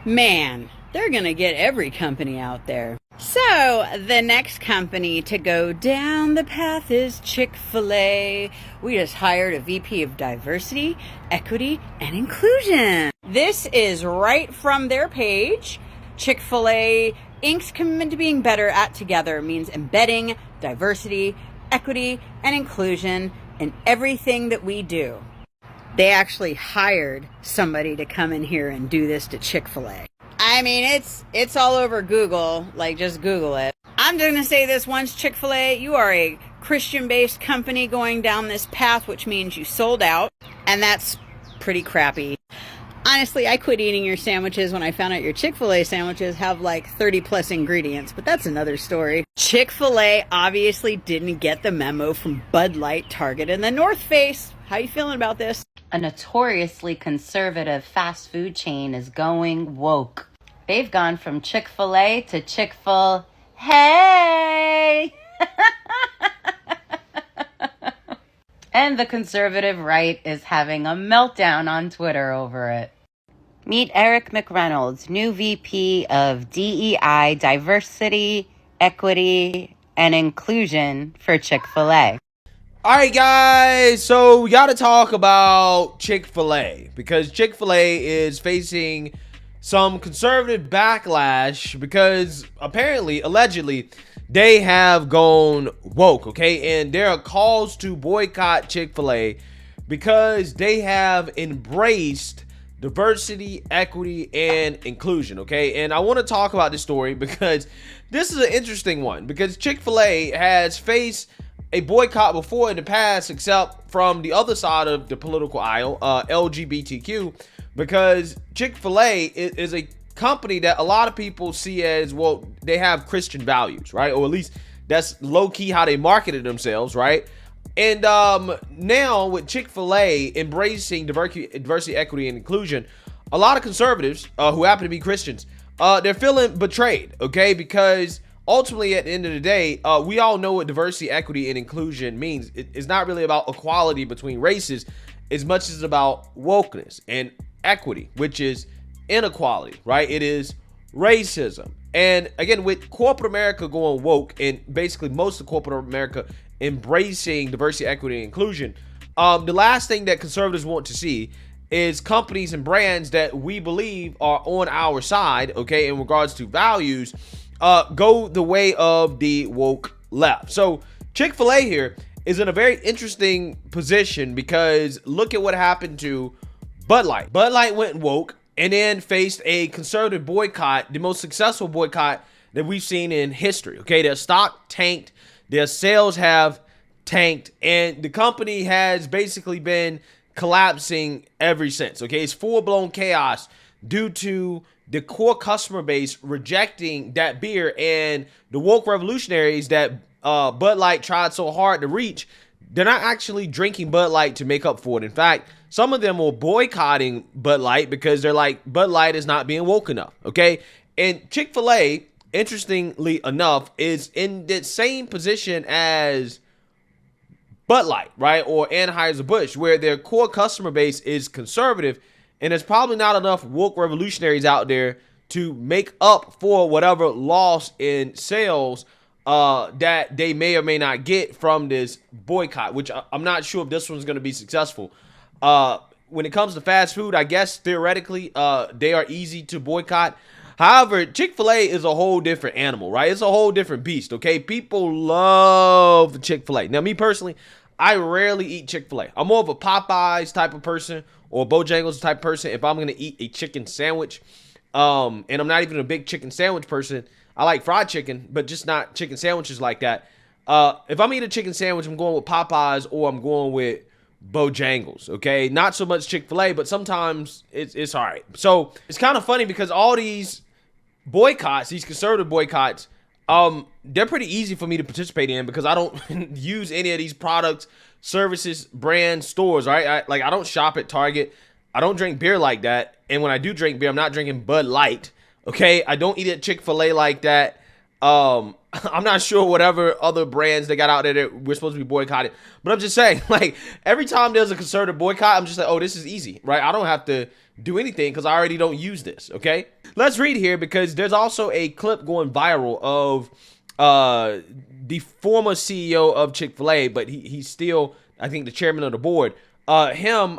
Man, they're gonna get every company out there. So, the next company to go down the path is Chick-fil-A. We just hired a VP of Diversity, Equity, and Inclusion. This is right from their page. Chick-fil-A Inc.'s commitment to being better at together means embedding diversity, equity, and inclusion in everything that we do. They actually hired somebody to come in here and do this to Chick-fil-A. I mean, it's all over Google. Like, just Google it. I'm going to say this once, Chick-fil-A, you are a Christian-based company going down this path, which means you sold out, and that's pretty crappy. Honestly, I quit eating your sandwiches when I found out your Chick-fil-A sandwiches have like 30 plus ingredients, but that's another story. Chick-fil-A obviously didn't get the memo from Bud Light, Target, and the North Face. How you feeling about this? A notoriously conservative fast food chain is going woke. They've gone from Chick-fil-A to Chick-fil-Hey! And the conservative right is having a meltdown on Twitter over it. Meet Eric McReynolds, new VP of DEI, Diversity, Equity, and Inclusion for Chick-fil-A. All right, guys, so we got to talk about Chick-fil-A because Chick-fil-A is facing some conservative backlash because apparently, allegedly, they have gone woke, okay? And there are calls to boycott Chick-fil-A because they have embraced diversity, equity, and inclusion, okay? And I want to talk about this story because this is an interesting one because Chick-fil-A has faced a boycott before in the past, except from the other side of the political aisle, LGBTQ, because Chick-fil-A is a company that a lot of people see as, well, they have Christian values, right? Or at least that's low-key how they marketed themselves, right? And now with Chick-fil-A embracing diversity, equity, and inclusion, a lot of conservatives who happen to be Christians, they're feeling betrayed, okay? Because ultimately, at the end of the day, we all know what diversity, equity, and inclusion means. It's not really about equality between races as much as it's about wokeness and equity, which is inequality, right? It is racism. And again, with corporate America going woke and basically most of corporate America embracing diversity, equity, and inclusion, the last thing that conservatives want to see is companies and brands that we believe are on our side, okay, in regards to values, go the way of the woke left. So Chick-fil-A here is in a very interesting position because look at what happened to Bud Light. Bud Light went woke and then faced a conservative boycott, the most successful boycott that we've seen in history. Okay, their stock tanked, their sales have tanked, and the company has basically been collapsing ever since. Okay, it's full-blown chaos due to the core customer base rejecting that beer, and the woke revolutionaries that Bud Light tried so hard to reach, they're not actually drinking Bud Light to make up for it. In fact, some of them were boycotting Bud Light because they're like, Bud Light is not being woke enough, okay? And Chick-fil-A, interestingly enough, is in the same position as Bud Light, right? Or Anheuser-Busch, where their core customer base is conservative, and there's probably not enough woke revolutionaries out there to make up for whatever loss in sales that they may or may not get from this boycott, which I'm not sure if this one's going to be successful. When it comes to fast food, I guess theoretically they are easy to boycott. However, Chick-fil-A is a whole different animal, right? It's a whole different beast, okay? People love Chick-fil-A. Now, me personally, I rarely eat Chick-fil-A. I'm more of a Popeyes type of person or Bojangles type of person if I'm going to eat a chicken sandwich. And I'm not even a big chicken sandwich person. I like fried chicken, but just not chicken sandwiches like that. If I'm eating a chicken sandwich, I'm going with Popeyes or I'm going with Bojangles, okay? Not so much Chick-fil-A, but sometimes it's all right. So it's kind of funny because all these boycotts, these conservative boycotts, they're pretty easy for me to participate in because I don't use any of these products, services, brand stores, right? I don't shop at Target. I don't drink beer like that. And when I do drink beer, I'm not drinking Bud Light, okay? I don't eat at Chick-fil-A like that. I'm not sure whatever other brands they got out there that we're supposed to be boycotting, but I'm just saying, like, every time there's a conservative boycott, I'm just like, oh, this is easy, right? I don't have to do anything because I already don't use this, okay? Let's read here because there's also a clip going viral of the former CEO of Chick-fil-A, but he's still, I think, the chairman of the board. Him,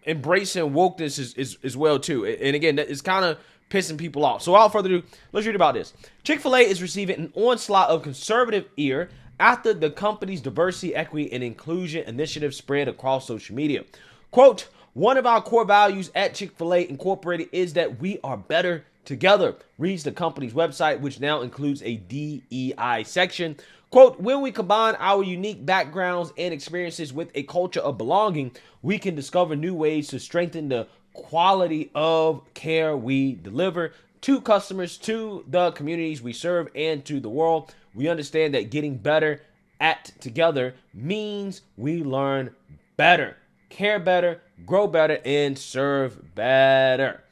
embracing wokeness is well too. And again, it's kind of pissing people off. So without further ado, let's read about this. Chick-fil-A is receiving an onslaught of conservative ire after the company's diversity, equity, and inclusion initiative spread across social media. Quote, one of our core values at Chick-fil-A Incorporated is that we are better together, reads the company's website, which now includes a DEI section. Quote, when we combine our unique backgrounds and experiences with a culture of belonging, we can discover new ways to strengthen the quality of care we deliver to customers, to the communities we serve, and to the world. We understand that getting better at together means we learn better, care better, grow better, and serve better.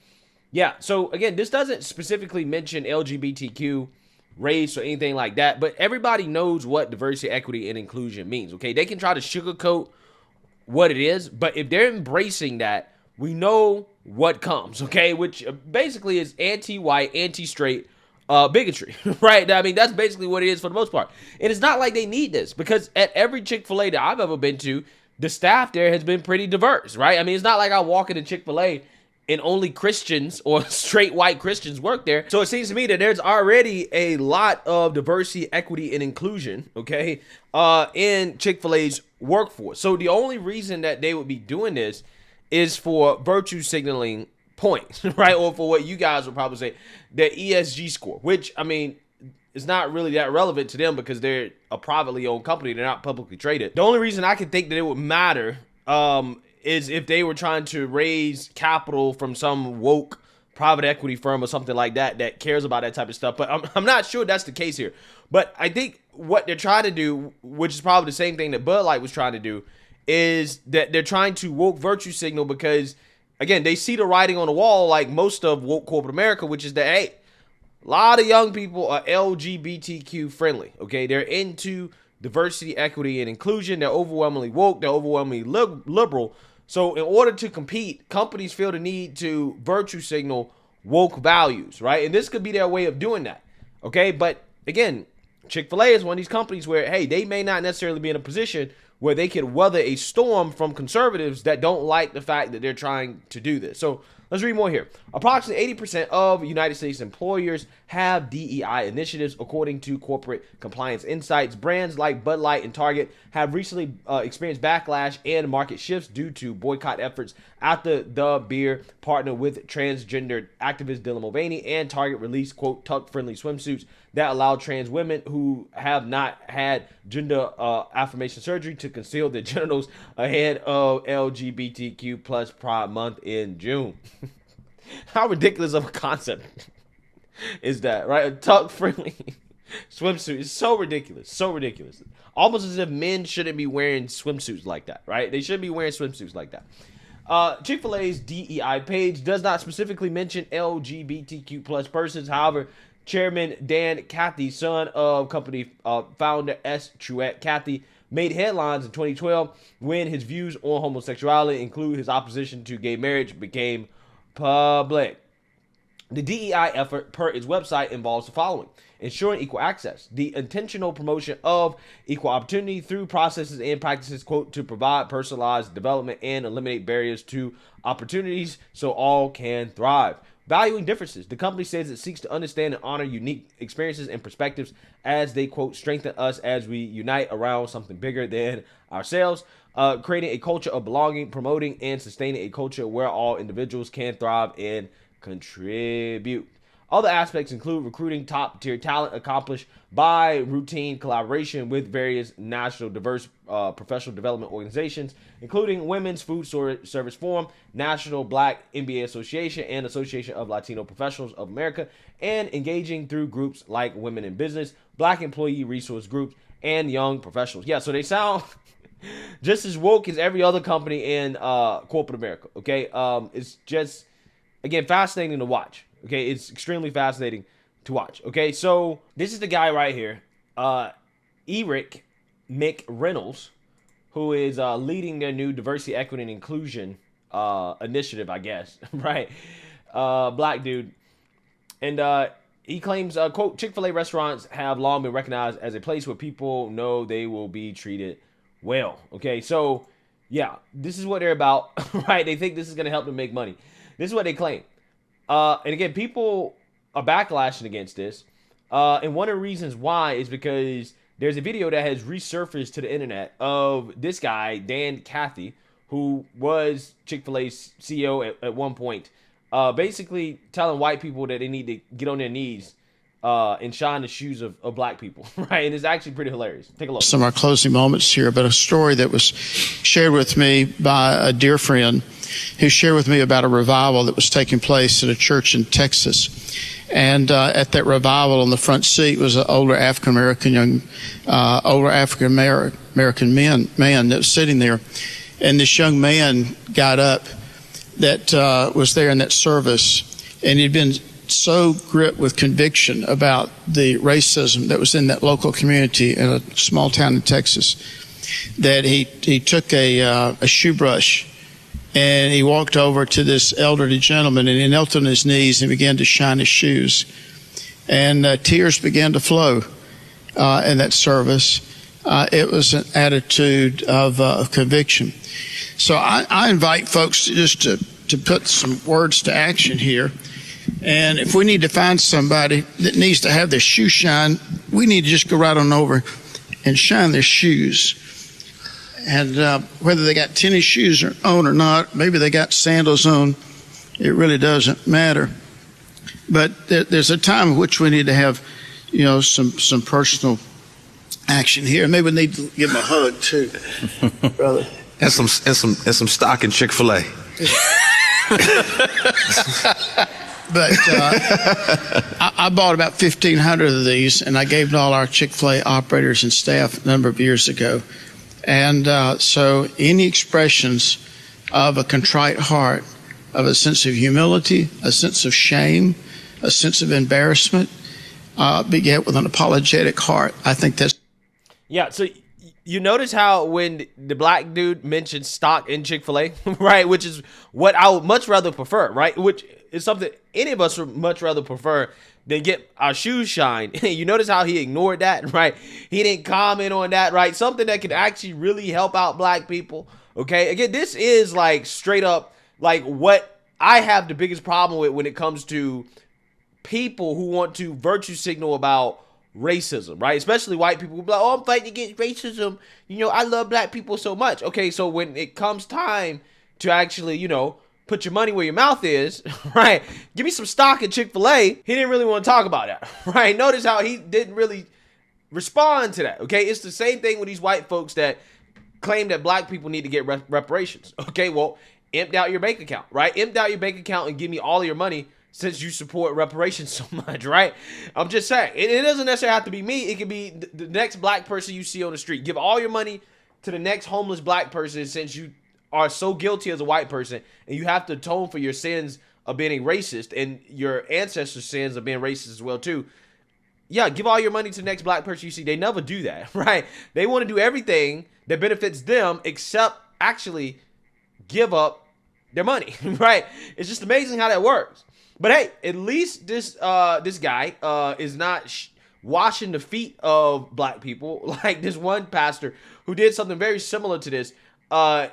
Yeah, so again, this doesn't specifically mention LGBTQ, race, or anything like that, but everybody knows what diversity, equity, and inclusion means, okay? They can try to sugarcoat what it is, but if they're embracing that, we know what comes, okay? Which basically is anti-white, anti-straight bigotry, right? I mean, that's basically what it is for the most part. And it's not like they need this, because at every Chick-fil-A that I've ever been to, the staff there has been pretty diverse, right? I mean, it's not like I walk into Chick-fil-A and only Christians or straight white Christians work there. So it seems to me that there's already a lot of diversity, equity, and inclusion, okay, in Chick-fil-A's workforce. So the only reason that they would be doing this is for virtue signaling points, right? Or for what you guys would probably say, their ESG score, which, I mean, is not really that relevant to them because they're a privately owned company. They're not publicly traded. The only reason I can think that it would matter is if they were trying to raise capital from some woke private equity firm or something like that that cares about that type of stuff. But I'm not sure that's the case here. But I think what they're trying to do, which is probably the same thing that Bud Light was trying to do, is that they're trying to woke virtue signal because, again, they see the writing on the wall like most of woke corporate America, which is that, hey, a lot of young people are LGBTQ friendly, okay? They're into diversity, equity, and inclusion. They're overwhelmingly woke. They're overwhelmingly liberal. So in order to compete, companies feel the need to virtue signal woke values, right? And this could be their way of doing that, okay? But again, Chick-fil-A is one of these companies where, hey, they may not necessarily be in a position where they could weather a storm from conservatives that don't like the fact that they're trying to do this. So let's read more here. Approximately 80% of United States employers have DEI initiatives, according to Corporate Compliance Insights. Brands like Bud Light and Target have recently experienced backlash and market shifts due to boycott efforts after the beer partnered with transgender activist Dylan Mulvaney, and Target released, quote, tuck-friendly swimsuits that allow trans women who have not had gender affirmation surgery to conceal their genitals ahead of LGBTQ plus Pride Month in June. How ridiculous of a concept is that, right? A tuck-friendly swimsuit is so ridiculous, so ridiculous. Almost as if men shouldn't be wearing swimsuits like that, right? They shouldn't be wearing swimsuits like that. Chick-fil-A's DEI page does not specifically mention LGBTQ plus persons. However, Chairman Dan Cathy, son of company founder S. Truett Cathy, made headlines in 2012 when his views on homosexuality, include his opposition to gay marriage, became public. The DEI effort, per its website, involves the following: ensuring equal access, the intentional promotion of equal opportunity through processes and practices, quote, to provide personalized development and eliminate barriers to opportunities so all can thrive. Valuing differences, the company says it seeks to understand and honor unique experiences and perspectives as they, quote, strengthen us as we unite around something bigger than ourselves. Creating a culture of belonging, promoting and sustaining a culture where all individuals can thrive and contribute. Other aspects include recruiting top-tier talent accomplished by routine collaboration with various national diverse professional development organizations, including Women's Food Service Forum, National Black MBA Association, and Association of Latino Professionals of America, and engaging through groups like Women in Business, Black Employee Resource Groups, and Young Professionals. Yeah, so they sound just as woke as every other company in corporate America, okay? It's just, again, fascinating to watch. Okay, it's extremely fascinating to watch. Okay, so this is the guy right here, Eric McReynolds, who is leading their new diversity, equity, and inclusion initiative, I guess, right? Black dude. And he claims, quote, Chick-fil-A restaurants have long been recognized as a place where people know they will be treated well. Okay, so yeah, this is what they're about, right? They think this is going to help them make money. This is what they claim. And again, people are backlashing against this. And one of the reasons why is because there's a video that has resurfaced to the internet of this guy, Dan Cathy, who was Chick-fil-A's CEO at one point, basically telling white people that they need to get on their knees and shine the shoes of black people, right? And it's actually pretty hilarious. Take a look. Some of our closing moments here, but a story that was shared with me by a dear friend who shared with me about a revival that was taking place at a church in Texas. And at that revival, on the front seat was an older African American man that was sitting there. And this young man got up that was there in that service, and he'd been so gripped with conviction about the racism that was in that local community in a small town in Texas that he took a shoe brush and he walked over to this elderly gentleman and he knelt on his knees and began to shine his shoes. And tears began to flow in that service. It was an attitude of conviction. So I invite folks to put some words to action here. And if we need to find somebody that needs to have their shoe shine, we need to just go right on over and shine their shoes. And whether they got tennis shoes on or not, maybe they got sandals on, it really doesn't matter. But there's a time in which we need to have, some personal action here. Maybe we need to give them a hug too, brother. And some stock in Chick-fil-A. But I bought about 1,500 of these, and I gave to all our Chick-fil-A operators and staff a number of years ago. And so any expressions of a contrite heart, of a sense of humility, a sense of shame, a sense of embarrassment, beget with an apologetic heart, I think that's... Yeah, so you notice how when the black dude mentioned stock in Chick-fil-A, right, which is what I would much rather prefer, right, which is something any of us would much rather prefer than get our shoes shined. You notice how he ignored that, right? He didn't comment on that, right? Something that could actually really help out black people, okay? Again, this is like straight up like what I have the biggest problem with when it comes to people who want to virtue signal about racism, right? Especially white people who be like, oh, I'm fighting against racism. I love black people so much. Okay, so when it comes time to actually, put your money where your mouth is, right? Give me some stock in Chick-fil-A. He didn't really want to talk about that, right? Notice how he didn't really respond to that, okay? It's the same thing with these white folks that claim that black people need to get reparations. Okay, well, empty out your bank account, right? Empty out your bank account and give me all of your money since you support reparations so much, right? I'm just saying, it doesn't necessarily have to be me. It could be the next black person you see on the street. Give all your money to the next homeless black person since you are so guilty as a white person and you have to atone for your sins of being racist and your ancestors' sins of being racist as well too. Yeah, give all your money to the next black person you see. They never do that, right? They want to do everything that benefits them except actually give up their money, right? It's just amazing how that works. But hey, at least this guy is not washing the feet of black people like this one pastor who did something very similar to this.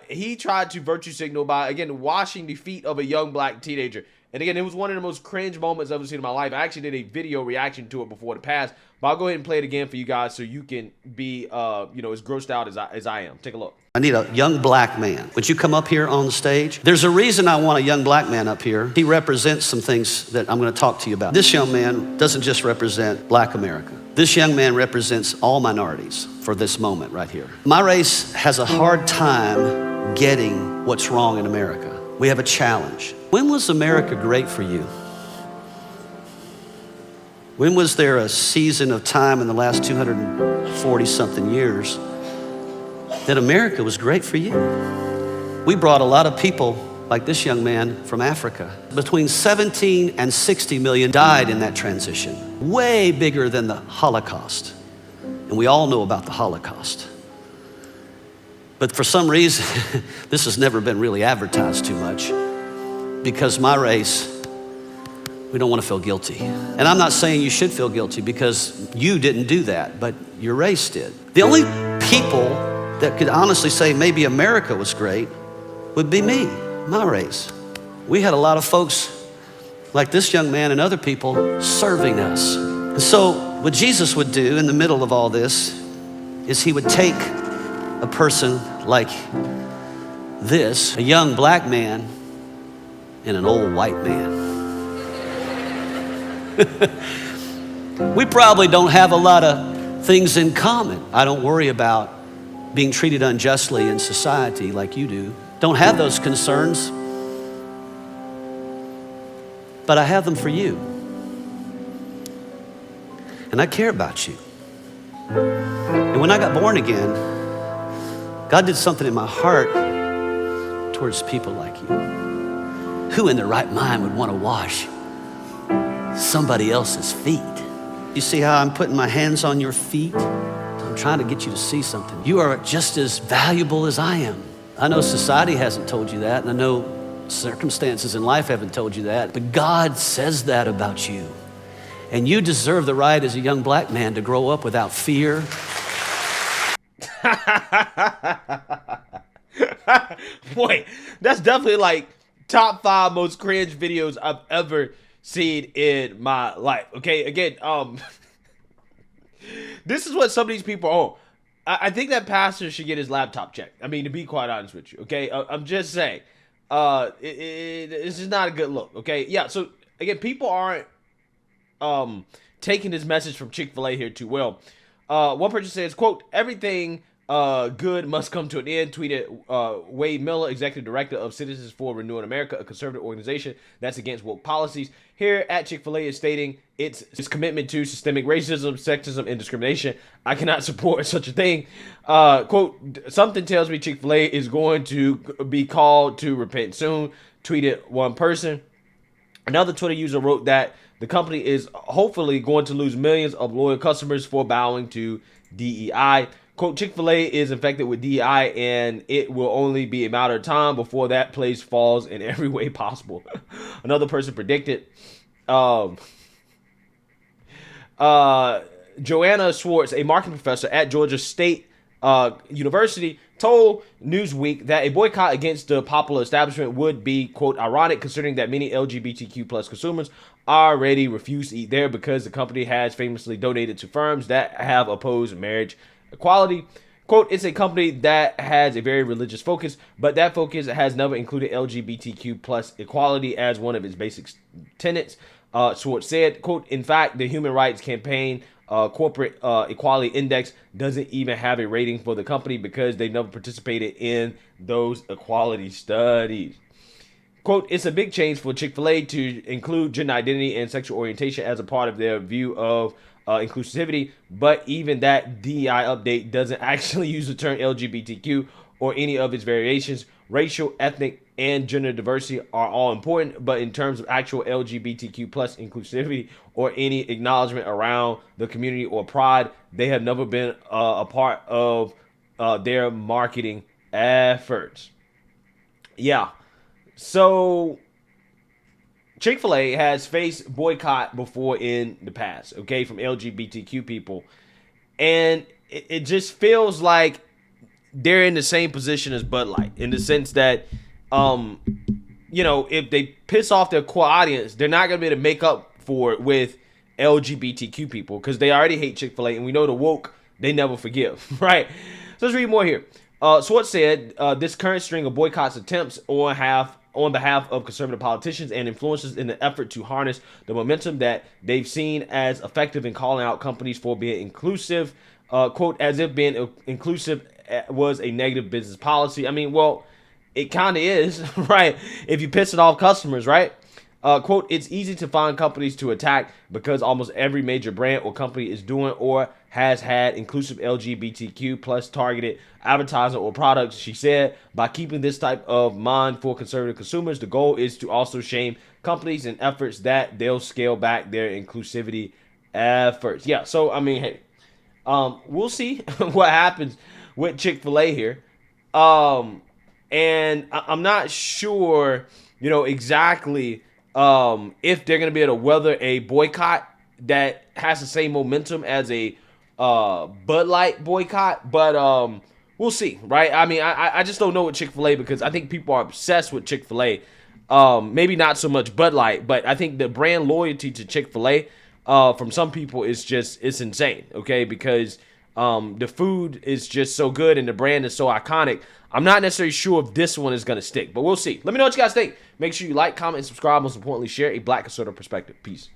He tried to virtue signal by, again, washing the feet of a young black teenager. And again, it was one of the most cringe moments I've ever seen in my life. I actually did a video reaction to it before the past, but I'll go ahead and play it again for you guys so you can be, as grossed out as I am. Take a look. I need a young black man. Would you come up here on the stage? There's a reason I want a young black man up here. He represents some things that I'm going to talk to you about. This young man doesn't just represent black America. This young man represents all minorities for this moment right here. My race has a hard time getting what's wrong in America. We have a challenge. When was America great for you? When was there a season of time in the last 240 something years that America was great for you? We brought a lot of people like this young man from Africa. Between 17 and 60 million died in that transition. way bigger than the Holocaust. And we all know about the Holocaust. But for some reason, this has never been really advertised too much, because my race, we don't want to feel guilty. And I'm not saying you should feel guilty, because you didn't do that, but your race did. The only people that could honestly say maybe America was great would be me, my race. We had a lot of folks like this young man and other people serving us. And so what Jesus would do in the middle of all this is he would take a person like this, a young black man and an old white man. We probably don't have a lot of things in common. I don't worry about being treated unjustly in society like you do. Don't have those concerns, but I have them for you. And I care about you. And when I got born again, God did something in my heart towards people like you. Who in their right mind would want to wash somebody else's feet? You see how I'm putting my hands on your feet? I'm trying to get you to see something. You are just as valuable as I am. I know society hasn't told you that, and I know circumstances in life haven't told you that, but God says that about you. And you deserve the right as a young black man to grow up without fear. Boy, that's definitely like top 5 most cringe videos I've ever seen in my life. Okay, again, this is what some of these people are. I think that pastor should get his laptop checked. I mean, to be quite honest with you, okay? I'm just saying, it's just not a good look, okay? Yeah, so, again, people aren't taking this message from Chick-fil-A here too well. One person says, quote, everything good must come to an end, tweeted Wade Miller, executive director of Citizens for Renewing America, a conservative organization that's against woke policies. Here at Chick-fil-A is stating its commitment to systemic racism, sexism, and discrimination. I cannot support such a thing. Quote, something tells me Chick-fil-A is going to be called to repent soon, tweeted one person. Another Twitter user wrote that the company is hopefully going to lose millions of loyal customers for bowing to DEI. Quote, Chick-fil-A is infected with DEI, and it will only be a matter of time before that place falls in every way possible. Another person predicted. Joanna Schwartz, a marketing professor at Georgia State University, told Newsweek that a boycott against the popular establishment would be, quote, ironic, considering that many LGBTQ plus consumers already refuse to eat there because the company has famously donated to firms that have opposed marriage equality. Quote, it's a company that has a very religious focus, but that focus has never included LGBTQ plus equality as one of its basic tenets. Schwartz said, quote, in fact, the Human Rights Campaign Corporate Equality Index doesn't even have a rating for the company because they never participated in those equality studies. Quote, it's a big change for Chick-fil-A to include gender identity and sexual orientation as a part of their view of inclusivity, but even that DEI update doesn't actually use the term LGBTQ or any of its variations. Racial, ethnic, and gender diversity are all important, but in terms of actual LGBTQ plus inclusivity or any acknowledgement around the community or pride, they have never been a part of their marketing efforts. Yeah. So Chick-fil-A has faced boycott before in the past, okay, from LGBTQ people. And it just feels like they're in the same position as Bud Light in the sense that, you know, if they piss off their core audience, they're not going to be able to make up for it with LGBTQ people because they already hate Chick-fil-A, and we know the woke, they never forgive, right? So let's read more here. Schwartz said this current string of boycotts attempts on behalf of conservative politicians and influencers in the effort to harness the momentum that they've seen as effective in calling out companies for being inclusive, quote, as if being inclusive was a negative business policy. I mean, well, it kind of is, right? If you're pissing off customers, right? Quote, it's easy to find companies to attack because almost every major brand or company is doing or has had inclusive LGBTQ plus targeted advertising or products. She said, by keeping this type of mind for conservative consumers, the goal is to also shame companies and efforts that they'll scale back their inclusivity at first. Yeah, so I mean, hey, we'll see what happens with Chick-fil-A here. And I'm not sure, exactly if they're gonna be able to weather a boycott that has the same momentum as a Bud Light boycott, but we'll see, right? I mean, I just don't know with Chick-fil-A because I think people are obsessed with Chick-fil-A. Maybe not so much Bud Light, but I think the brand loyalty to Chick-fil-A from some people is it's insane, okay? Because the food is just so good and the brand is so iconic. I'm not necessarily sure if this one is going to stick, but we'll see. Let me know what you guys think. Make sure you like, comment, and subscribe. Most importantly, share a Black conservative perspective. Peace.